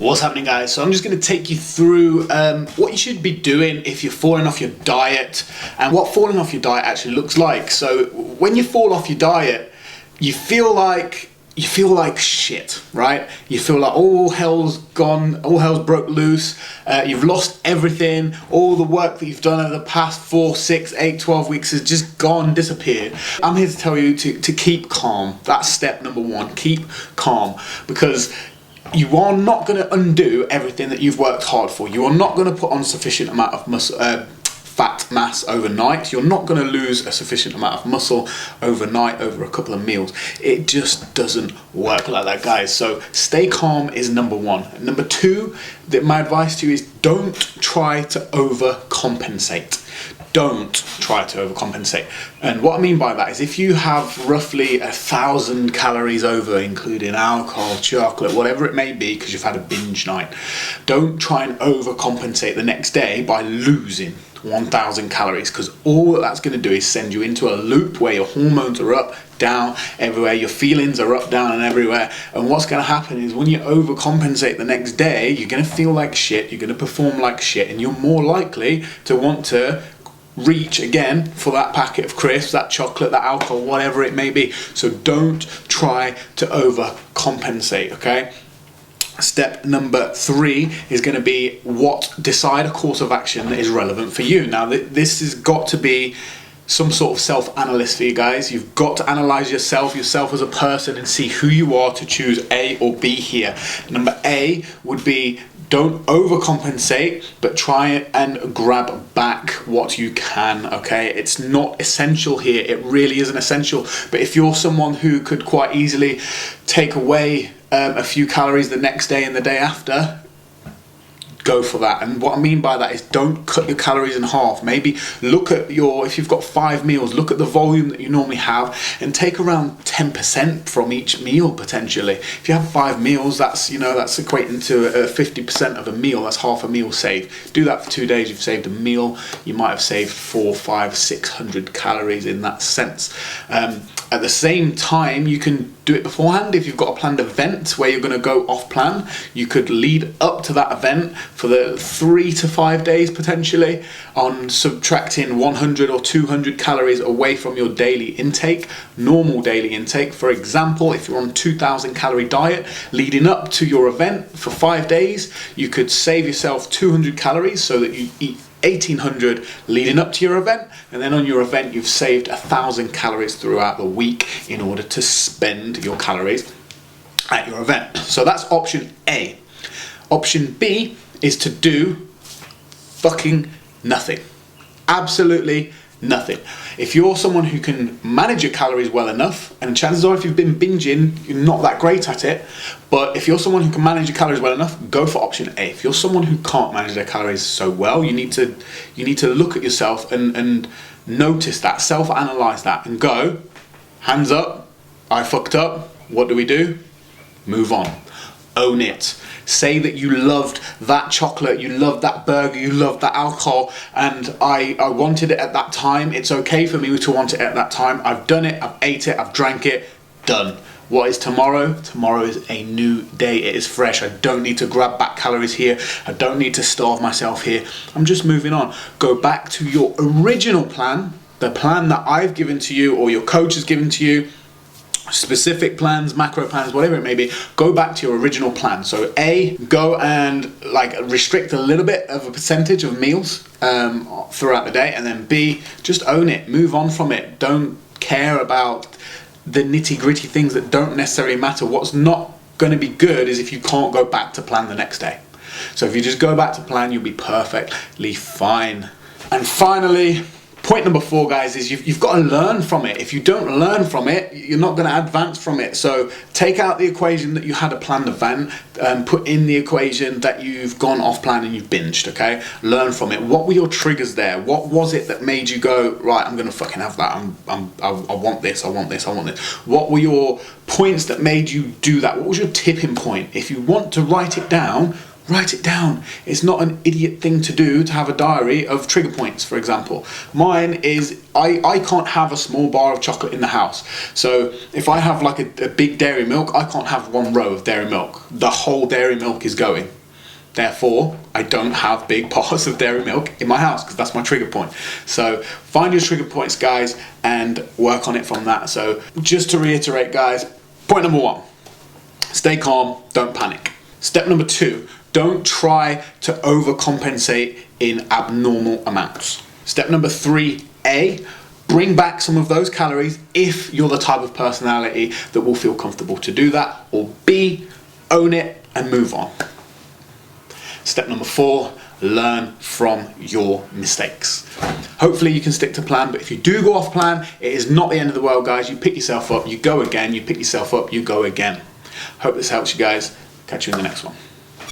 What's happening, guys? So I'm just going to take you through what you should be doing if you're falling off your diet and what falling off your diet actually looks like. So when you fall off your diet, you feel like shit, right? You feel like all hell's gone, all hell's broke loose. You've lost everything. All the work that you've done over the past 4, 6, 8, 12 weeks has just gone, disappeared. I'm here to tell you to keep calm. That's step number 1. Keep calm, because you are not going to undo everything that you've worked hard for. You are not going to put on sufficient amount of muscle, fat mass overnight. You're not going to lose a sufficient amount of muscle overnight over a couple of meals. It just doesn't work like that, guys. So stay calm is number 1. Number 2, my advice to you is don't try to overcompensate. Don't try to overcompensate. And what I mean by that is if you have roughly 1,000 calories over, including alcohol, chocolate, whatever it may be, because you've had a binge night, don't try and overcompensate the next day by losing 1,000 calories, because all that's going to do is send you into a loop where your hormones are up, down, everywhere, your feelings are up, down and everywhere. And what's going to happen is when you overcompensate the next day, you're going to feel like shit, you're going to perform like shit, and you're more likely to want to reach again for that packet of crisps, that chocolate, that alcohol, whatever it may be. So don't try to overcompensate, okay? Step number 3 is going to be decide a course of action that is relevant for you. Now, this has got to be some sort of self-analysis for you guys. You've got to analyze yourself as a person and see who you are to choose A or B here. Number A would be don't overcompensate, but try and grab back what you can, okay? It's not essential here. It really isn't essential. But if you're someone who could quite easily take away a few calories the next day and the day after, go for that. And what I mean by that is don't cut your calories in half. Maybe look at if you've got 5 meals, look at the volume that you normally have and take around 10% from each meal potentially. If you have 5 meals, that's equating to 50% of a meal. That's half a meal saved. Do that for 2 days, you've saved a meal. You might have saved 400, 500, 600 calories in that sense. At the same time, you can do it beforehand. If you've got a planned event where you're going to go off plan, you could lead up to that event for the 3 to 5 days potentially on subtracting 100 or 200 calories away from your daily intake, normal daily intake. For example, if you're on 2,000 calorie diet leading up to your event for 5 days, you could save yourself 200 calories so that you eat 1,800 leading up to your event, and then on your event you've saved 1,000 calories throughout the week in order to spend your calories at your event. So that's option A. Option B is to do fucking nothing. Absolutely nothing. If you're someone who can manage your calories well enough, and chances are if you've been binging, you're not that great at it, but if you're someone who can manage your calories well enough, go for option A. If you're someone who can't manage their calories so well, you need to look at yourself and notice that, self-analyze that, and go, hands up, I fucked up, what do? Move on. Own it. Say that you loved that chocolate, you loved that burger, you loved that alcohol, and I wanted it at that time. It's okay for me to want it at that time. I've done it, I've ate it, I've drank it, done. What is tomorrow? Tomorrow is a new day. It is fresh. I don't need to grab back calories here. I don't need to starve myself here. I'm just moving on. Go back to your original plan, the plan that I've given to you or your coach has given to you. Specific plans, macro plans, whatever it may be, go back to your original plan. So A, go and restrict a little bit of a percentage of meals throughout the day, and then B, just own it, move on from it. Don't care about the nitty-gritty things that don't necessarily matter. What's not going to be good is if you can't go back to plan the next day. So if you just go back to plan, you'll be perfectly fine. And finally, point number 4, guys, is you've got to learn from it. If you don't learn from it, you're not going to advance from it. So take out the equation that you had a planned event, put in the equation that you've gone off plan and you've binged, okay? Learn from it. What were your triggers there? What was it that made you go, right, I'm going to fucking have that. I want this, I want this, I want this. What were your points that made you do that? What was your tipping point? If you want to write it down, Write it down. It's not an idiot thing to do to have a diary of trigger points, for example. Mine is, I can't have a small bar of chocolate in the house. So if I have like a big dairy milk, I can't have one row of dairy milk. The whole dairy milk is going. Therefore, I don't have big bars of dairy milk in my house because that's my trigger point. So find your trigger points, guys, and work on it from that. So just to reiterate, guys, point number 1, stay calm, don't panic. Step number 2, don't try to overcompensate in abnormal amounts. Step number 3A, bring back some of those calories if you're the type of personality that will feel comfortable to do that. Or B, own it and move on. Step number 4, learn from your mistakes. Hopefully you can stick to plan, but if you do go off plan, it is not the end of the world, guys. You pick yourself up, you go again, you pick yourself up, you go again. Hope this helps you guys. Catch you in the next one.